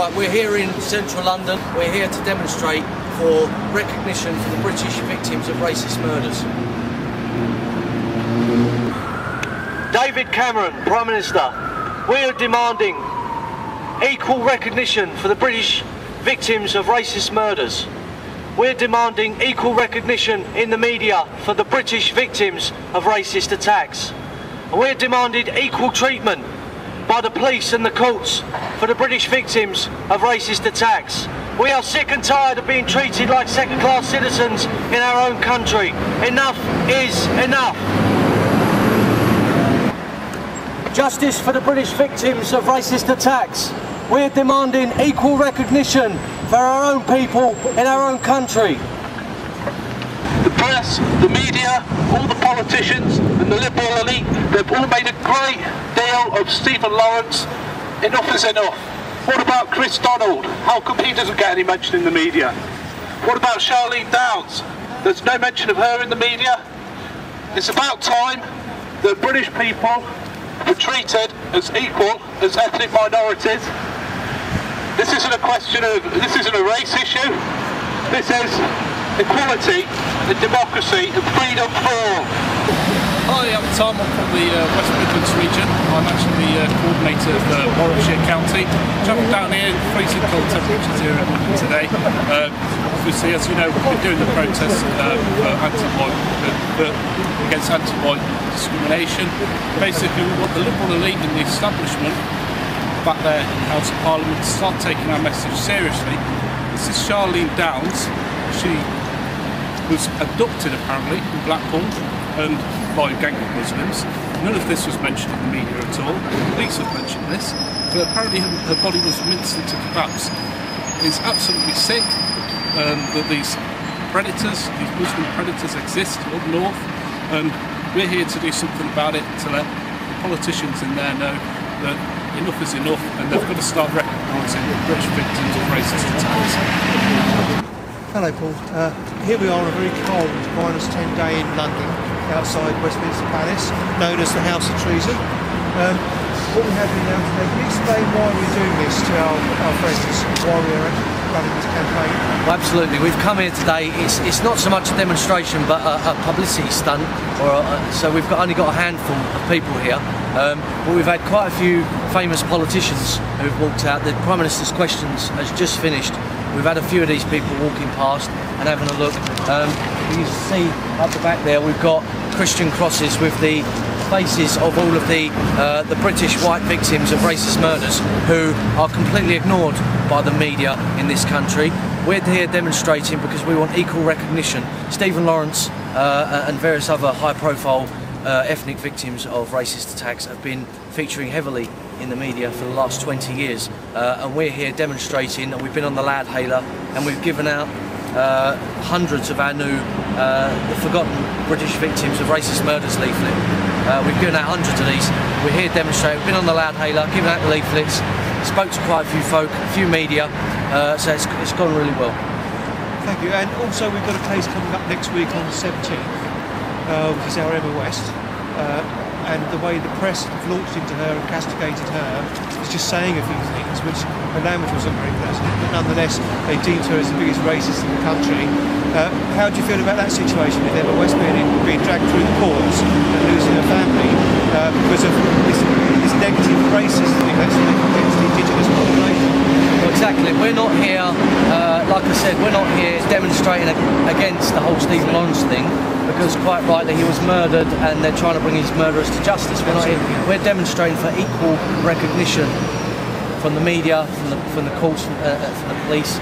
Right, we're here in central London. We're here to demonstrate for recognition for the British victims of racist murders. David Cameron, Prime Minister, we are demanding equal recognition for the British victims of racist murders. We're demanding equal recognition in the media for the British victims of racist attacks. And we're demanding equal treatment by the police and the courts for the British victims of racist attacks. We are sick and tired of being treated like second-class citizens in our own country. Enough is enough. Justice for the British victims of racist attacks. We're demanding equal recognition for our own people in our own country. The press, the media, all the politicians and the liberal elite, they've all made a great deal of Stephen Lawrence. Enough is enough. What about Chris Donald? How come he doesn't get any mention in the media? What about Charlene Downs? There's no mention of her in the media. It's about time that British people were treated as equal as ethnic minorities. This isn't a question of, this isn't a race issue. This is equality and democracy and freedom for all. Hi, I'm Tom. I'm from the West Midlands region. I'm actually the coordinator of Warwickshire County. Travelled down here, freezing cold temperatures here in London today. Obviously, as you know, we've been doing the protests against anti-white discrimination. Basically, we want the liberal elite and the establishment back there in the House of Parliament to start taking our message seriously. This is Charlene Downs. She was abducted apparently in Blackpool and by a gang of Muslims. None of this was mentioned in the media at all. The police have mentioned this, but apparently her body was minced into kebabs. It's absolutely sick that these predators, these Muslim predators exist up north, and we're here to do something about it, to let the politicians in there know that enough is enough and they've got to start recognising British victims of racist attacks. Hello Paul, here we are on a very cold -10 day in London outside Westminster Palace, known as the House of Treason. What we have here now today, can you explain why we're doing this to our friends, why we're running this campaign? Well, absolutely, we've come here today, it's not so much a demonstration but a publicity stunt, so we've only got a handful of people here, but we've had quite a few famous politicians who've walked out. The Prime Minister's questions has just finished. We've had a few of these people walking past and having a look. You see up the back there we've got Christian crosses with the faces of all of the British white victims of racist murders who are completely ignored by the media in this country. We're here demonstrating because we want equal recognition. Stephen Lawrence and various other high-profile ethnic victims of racist attacks have been featuring heavily in the media for the last 20 years, and we're here demonstrating, and we've been on the loudhailer and we've given out hundreds of our new the Forgotten British Victims of Racist Murders leaflet. We've given out hundreds of these. We're here demonstrating, we've been on the loudhailer, given out the leaflets, spoke to quite a few folk, a few media, so it's gone really well. Thank you, and also we've got a case coming up next week on the 17th, which is our Emma West. And the way the press have launched into her and castigated her is just saying a few things which her language wasn't very pleasant, but nonetheless they deemed her as the biggest racist in the country. How do you feel about that situation with Emma West being dragged through the courts and losing her family because of this negative racism against the indigenous population? Well, exactly. We're not here, like I said, we're not here demonstrating against the whole Stephen Lawrence thing, because quite rightly he was murdered and they're trying to bring his murderers to justice. We're not here. We're demonstrating for equal recognition from the media, from the courts, from the police,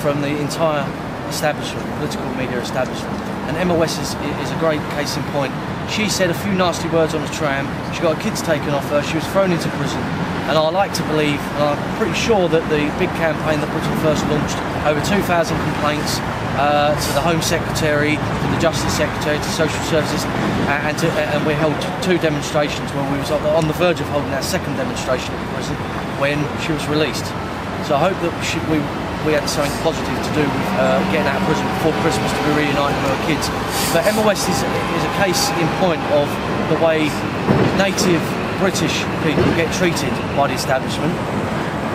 from the entire establishment, political media establishment. And Emma West is a great case in point. She said a few nasty words on a tram, she got her kids taken off her, she was thrown into prison. And I like to believe, and I'm pretty sure that the big campaign that Britain first launched, over 2,000 complaints to the Home Secretary, to the Justice Secretary, to Social Services, and we held 2 demonstrations when we was on the verge of holding our 2nd demonstration in prison when she was released. So I hope that we had something positive to do with getting out of prison before Christmas to be reunited with her kids. But Emma West is a case in point of the way native British people get treated by the establishment.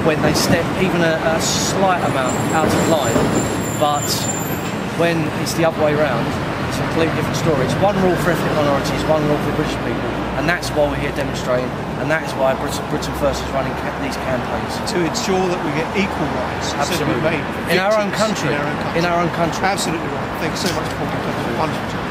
when they step even a slight amount out of line, but when it's the other way around, it's a completely different story. It's one rule for ethnic minorities, one rule for British people, and that's why we're here demonstrating, and that is why Britain First is running these campaigns. To ensure that we get equal rights. Absolutely. In our own country. In our own country. In our own country. Absolutely right. Thank you so much for talking to us. Wonderful.